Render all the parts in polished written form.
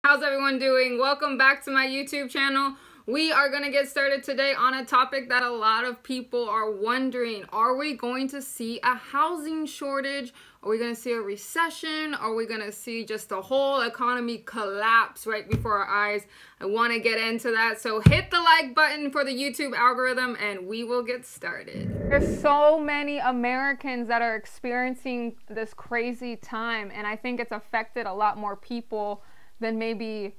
How's everyone doing? Welcome back to my YouTube channel. We are going to get started today on a topic that a lot of people are wondering. Are we going to see a housing shortage? Are we going to see a recession? Are we going to see just the whole economy collapse right before our eyes? I want to get into that. So hit the like button for the YouTube algorithm and we will get started. There's so many Americans that are experiencing this crazy time, and I think it's affected a lot more people than maybe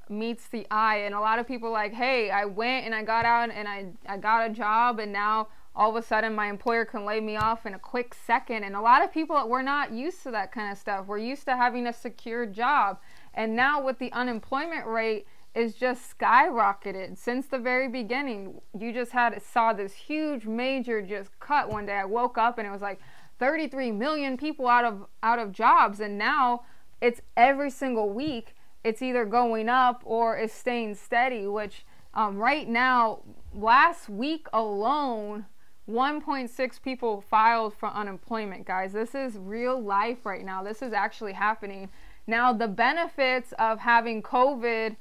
meets the eye. And a lot of people like, hey, I went and I got out and I got a job, and now all of a sudden my employer can lay me off in a quick second. And a lot of people, we're not used to that kind of stuff. We're used to having a secure job, and now with the unemployment rate is just skyrocketed since the very beginning. You just saw this huge major just cut one day. I woke up and it was like 33 million people out of jobs, and now it's every single week it's either going up or it's staying steady, which right now, last week alone, 1.6 people filed for unemployment, guys. This is real life right now. This is actually happening. Now, the benefits of having COVID,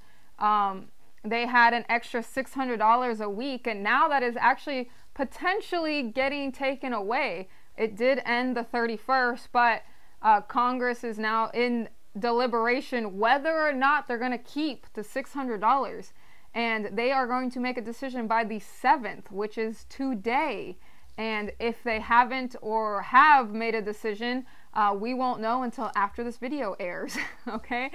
they had an extra $600 a week, and now that is actually potentially getting taken away. It did end the 31st, but Congress is now in deliberation whether or not they're going to keep the $600, and they are going to make a decision by the 7th, which is today. And if they haven't or have made a decision, we won't know until after this video airs. Okay,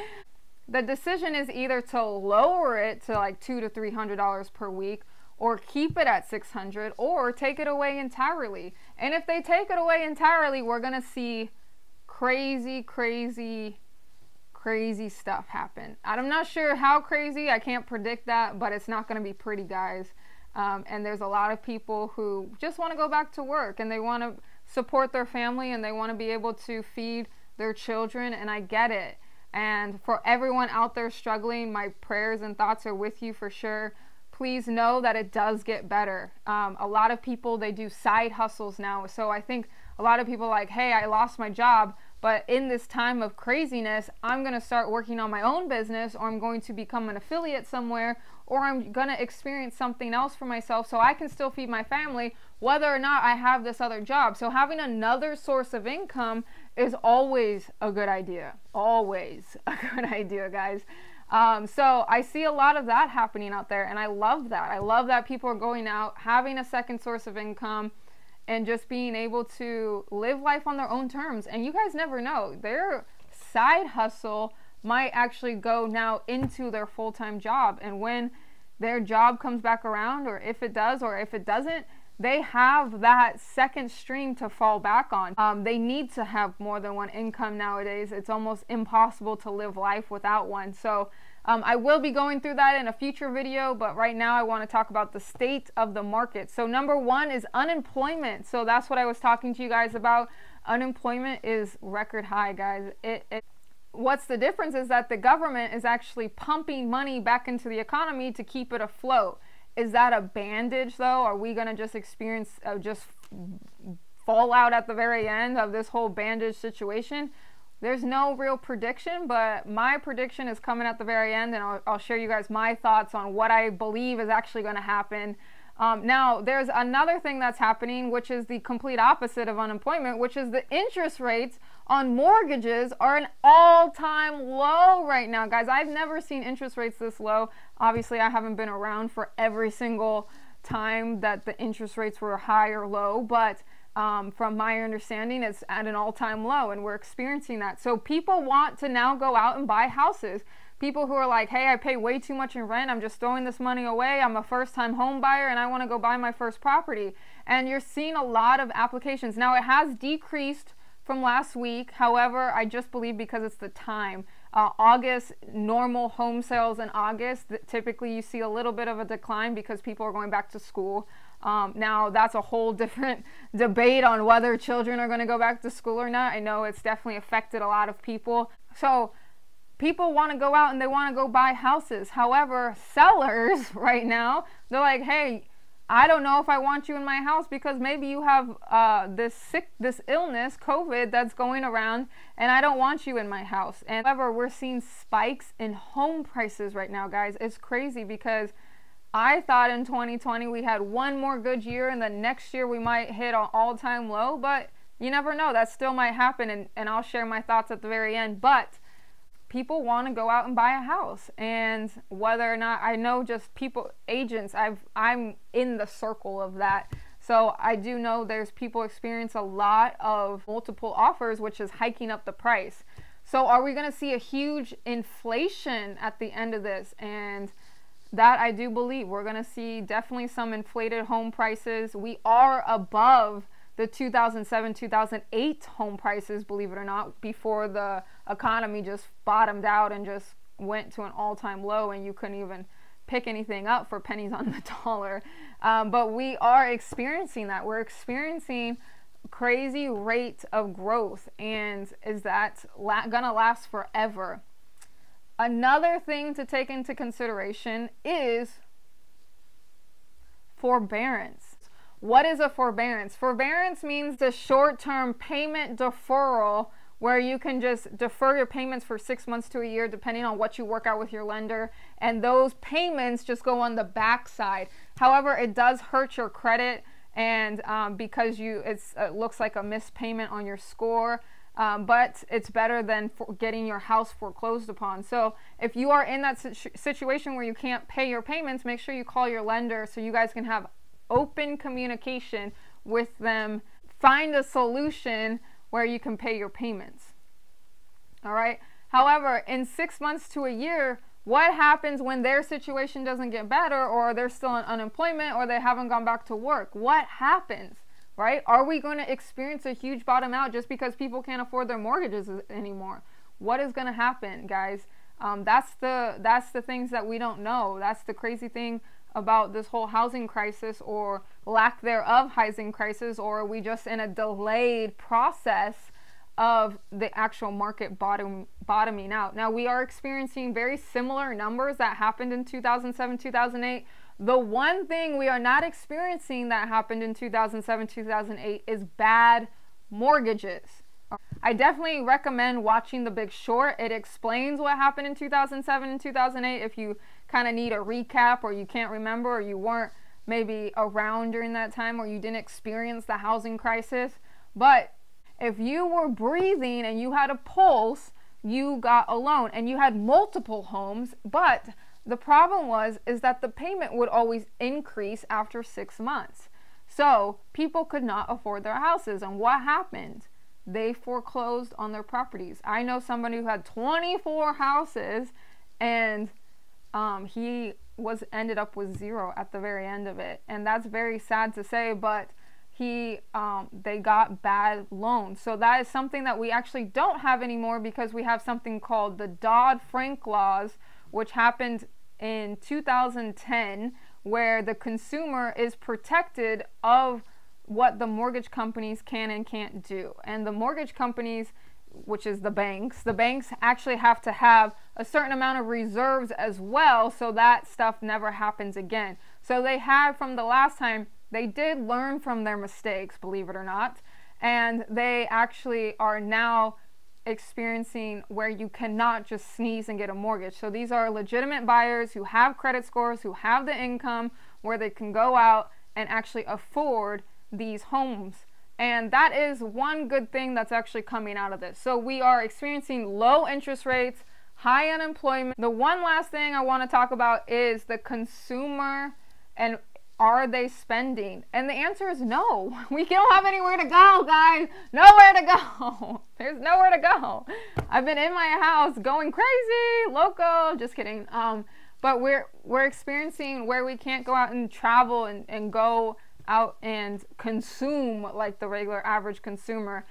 the decision is either to lower it to like $200 to $300 per week, or keep it at $600, or take it away entirely. And if they take it away entirely, we're gonna see crazy stuff happen. I'm not sure how crazy, I can't predict that, but it's not going to be pretty, guys. And there's a lot of people who just want to go back to work, and they want to support their family, and they want to be able to feed their children, and I get it. And for everyone out there struggling, my prayers and thoughts are with you for sure. Please know that it does get better. A lot of people, they do side hustles now. So I think a lot of people are like, hey, I lost my job, but in this time of craziness, I'm going to start working on my own business, or I'm going to become an affiliate somewhere, or I'm going to experience something else for myself so I can still feed my family, whether or not I have this other job. So having another source of income is always a good idea. Always a good idea, guys. So I see a lot of that happening out there, and I love that. I love that people are going out, having a second source of income, and just being able to live life on their own terms. And you guys never know, their side hustle might actually go now into their full-time job. And when their job comes back around, or if it does, or if it doesn't, they have that second stream to fall back on. They need to have more than one income nowadays. It's almost impossible to live life without one. So I will be going through that in a future video, but right now I want to talk about the state of the market. So number one is unemployment. So that's what I was talking to you guys about. Unemployment is record high, guys. What's the difference is that the government is actually pumping money back into the economy to keep it afloat. Is that a bandage, though? Are we going to just experience just fallout at the very end of this whole bandage situation? There's no real prediction, but my prediction is coming at the very end, and I'll share you guys my thoughts on what I believe is actually going to happen. Now, there's another thing that's happening, which is the complete opposite of unemployment, which is the interest rates on mortgages are an all-time low right now. Guys, I've never seen interest rates this low. Obviously, I haven't been around for every single time that the interest rates were high or low, but from my understanding, it's at an all-time low, and we're experiencing that. So people want to now go out and buy houses. People who are like, hey, I pay way too much in rent, I'm just throwing this money away, I'm a first-time home buyer, and I want to go buy my first property. And you're seeing a lot of applications. Now, it has decreased from last week. However, I just believe because it's the time. August, normal home sales in August, typically you see a little bit of a decline because people are going back to school. Now, that's a whole different debate on whether children are going to go back to school or not. I know it's definitely affected a lot of people. So people want to go out and they want to go buy houses. However, sellers right now, they're like, hey, I don't know if I want you in my house because maybe you have this illness, COVID, that's going around, and I don't want you in my house. And however, we're seeing spikes in home prices right now, guys. It's crazy because I thought in 2020 we had one more good year, and the next year we might hit an all-time low, but you never know. That still might happen, and I'll share my thoughts at the very end. But people want to go out and buy a house, and whether or not, I know just people, agents, I'm in the circle of that, so I do know there's people experience a lot of multiple offers, which is hiking up the price. So are we going to see a huge inflation at the end of this? And that I do believe we're going to see definitely some inflated home prices. We are above the 2007, 2008 home prices, believe it or not, before the economy just bottomed out and just went to an all-time low and you couldn't even pick anything up for pennies on the dollar. But we are experiencing that. We're experiencing crazy rate of growth, and is that gonna last forever? Another thing to take into consideration is forbearance. What is a forbearance? Forbearance means the short-term payment deferral where you can just defer your payments for 6 months to a year depending on what you work out with your lender, and those payments just go on the backside. However, it does hurt your credit, and because it looks like a missed payment on your score, but it's better than getting your house foreclosed upon. So if you are in that situation where you can't pay your payments, make sure you call your lender so you guys can have open communication with them. Find a solution where you can pay your payments. All right. However, in 6 months to a year, what happens when their situation doesn't get better, or they're still in unemployment, or they haven't gone back to work? What happens, right? Are we going to experience a huge bottom out just because people can't afford their mortgages anymore? What is going to happen, guys? That's the things that we don't know. That's the crazy thing about this whole housing crisis, or lack thereof housing crisis, or are we just in a delayed process of the actual market bottoming out? Now, we are experiencing very similar numbers that happened in 2007, 2008. The one thing we are not experiencing that happened in 2007, 2008 is bad mortgages. I definitely recommend watching The Big Short. It explains what happened in 2007 and 2008 if you kind of need a recap, or you can't remember, or you weren't maybe around during that time, or you didn't experience the housing crisis. But if you were breathing and you had a pulse, you got a loan and you had multiple homes, but the problem is that the payment would always increase after 6 months. So people could not afford their houses. And what happened? They foreclosed on their properties. I know somebody who had 24 houses, and he ended up with 0 at the very end of it. And that's very sad to say, but they got bad loans. So that is something that we actually don't have anymore, because we have something called the Dodd-Frank laws, which happened in 2010, where the consumer is protected of what the mortgage companies can and can't do. And the mortgage companies, which is the banks actually have to have a certain amount of reserves as well, so that stuff never happens again. So they had, from the last time, they did learn from their mistakes, believe it or not, and they actually are now experiencing where you cannot just sneeze and get a mortgage. So these are legitimate buyers who have credit scores, who have the income where they can go out and actually afford these homes. And that is one good thing that's actually coming out of this. So we are experiencing low interest rates, high unemployment. The one last thing I want to talk about is the consumer, and are they spending? And the answer is no. We don't have anywhere to go, guys. Nowhere to go. There's nowhere to go. I've been in my house going crazy, loco, just kidding. But we're experiencing where we can't go out and travel and go out and consume like the regular average consumer.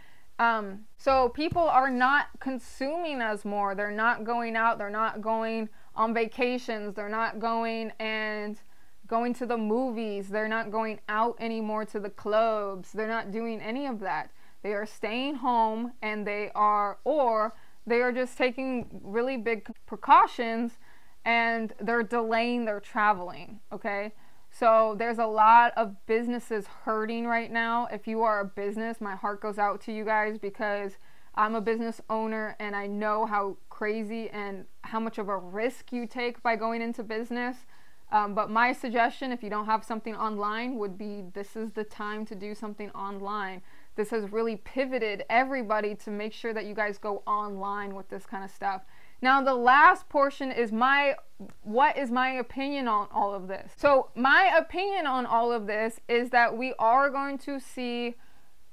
So people are not consuming as more. They're not going out. They're not going on vacations. They're not going to the movies. They're not going out anymore to the clubs. They're not doing any of that. They are staying home, and they are just taking really big precautions, and they're delaying their traveling. Okay. So there's a lot of businesses hurting right now. If you are a business, my heart goes out to you guys, because I'm a business owner and I know how crazy and how much of a risk you take by going into business. But my suggestion, if you don't have something online, would be this is the time to do something online. This has really pivoted everybody to make sure that you guys go online with this kind of stuff. Now, the last portion is what is my opinion on all of this? So my opinion on all of this is that we are going to see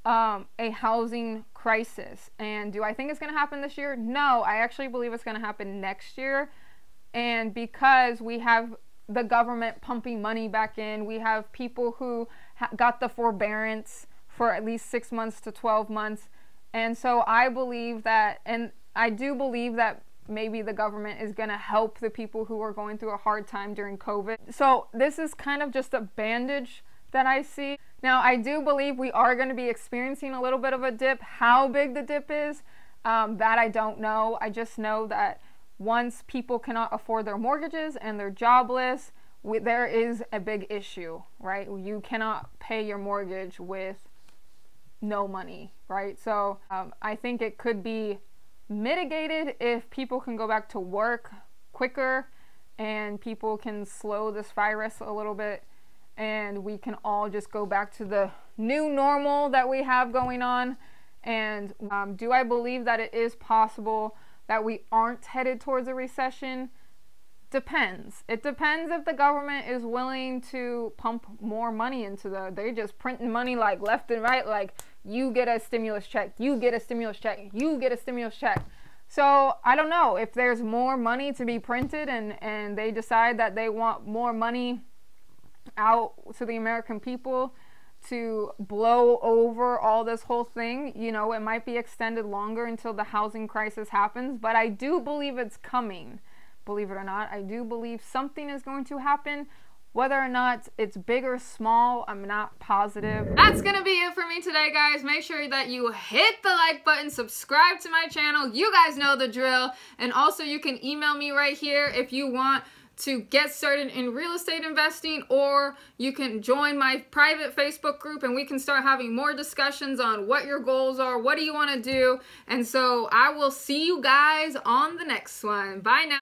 a housing crisis. And do I think it's going to happen this year? No, I actually believe it's going to happen next year. And because we have the government pumping money back in, we have people who got the forbearance for at least 6 months to 12 months. And so I believe that, and I do believe that maybe the government is going to help the people who are going through a hard time during COVID. So this is kind of just a bandage that I see. Now, I do believe we are going to be experiencing a little bit of a dip. How big the dip is, that I don't know. I just know that once people cannot afford their mortgages and they're jobless, there is a big issue, right? You cannot pay your mortgage with no money, right? So I think it could be mitigated if people can go back to work quicker and people can slow this virus a little bit, and we can all just go back to the new normal that we have going on. And do I believe that it is possible that we aren't headed towards a recession? Depends. It depends if the government is willing to pump more money into they're just printing money like left and right, like you get a stimulus check, you get a stimulus check, you get a stimulus check. So I don't know if there's more money to be printed and they decide that they want more money out to the American people to blow over all this whole thing. You know, it might be extended longer until the housing crisis happens, but I do believe it's coming. Believe it or not, I do believe something is going to happen. Whether or not it's big or small, I'm not positive. That's gonna be it for me today, guys. Make sure that you hit the like button, subscribe to my channel. You guys know the drill. And also you can email me right here if you want to get started in real estate investing, or you can join my private Facebook group and we can start having more discussions on what your goals are, what do you want to do. And so I will see you guys on the next one. Bye now.